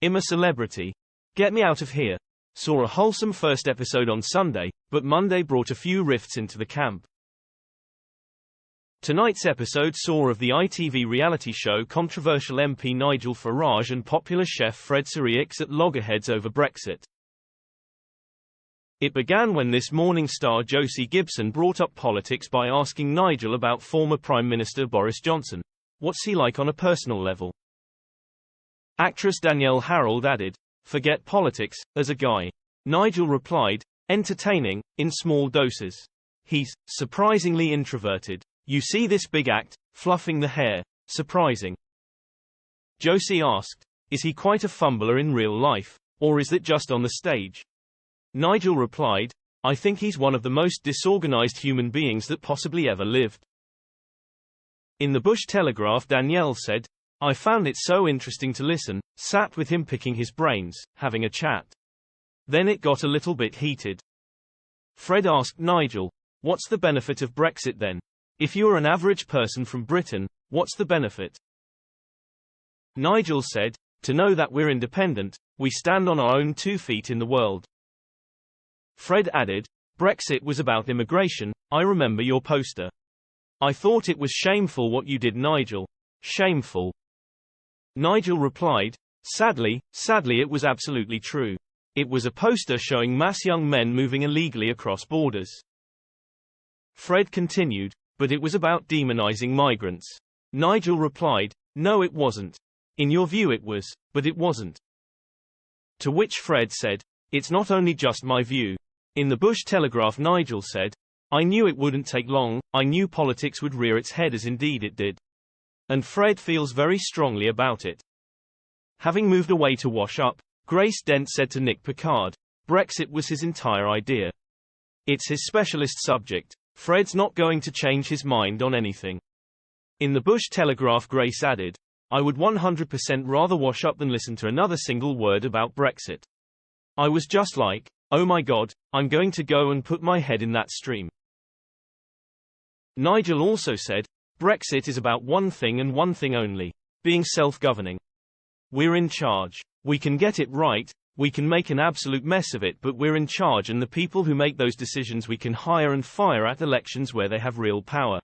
I'm a celebrity. Get me out of here. Saw a wholesome first episode on Sunday, but Monday brought a few rifts into the camp. Tonight's episode saw of the ITV reality show controversial MP Nigel Farage and popular chef Fred Sirieix at loggerheads over Brexit. It began when This Morning star Josie Gibson brought up politics by asking Nigel about former Prime Minister Boris Johnson. What's he like on a personal level? Actress Danielle Harold added, forget politics, as a guy. Nigel replied, entertaining, in small doses. He's surprisingly introverted. You see this big act, fluffing the hair, surprising. Josie asked, is he quite a fumbler in real life, or is it just on the stage? Nigel replied, I think he's one of the most disorganized human beings that possibly ever lived. In the Bush Telegraph, Danielle said, I found it so interesting to listen, sat with him picking his brains, having a chat. Then it got a little bit heated. Fred asked Nigel, what's the benefit of Brexit then? If you're an average person from Britain, what's the benefit? Nigel said, to know that we're independent, we stand on our own 2 feet in the world. Fred added, Brexit was about immigration, I remember your poster. I thought it was shameful what you did, Nigel. Shameful. Nigel replied, sadly it was absolutely true. It was a poster showing mass young men moving illegally across borders. Fred continued, but it was about demonizing migrants. Nigel replied, no it wasn't. In your view it was, but it wasn't. To which Fred said, it's not only just my view. In the Bush Telegraph, Nigel said, I knew it wouldn't take long, I knew politics would rear its head, as indeed it did. And Fred feels very strongly about it. Having moved away to wash up, Grace Dent said to Nick Picard, Brexit was his entire idea. It's his specialist subject. Fred's not going to change his mind on anything. In the Bush Telegraph, Grace added, I would 100% rather wash up than listen to another single word about Brexit. I was just like, oh my God, I'm going to go and put my head in that stream. Nigel also said, Brexit is about one thing and one thing only, being self-governing. We're in charge. We can get it right, we can make an absolute mess of it, but we're in charge, and the people who make those decisions we can hire and fire at elections where they have real power.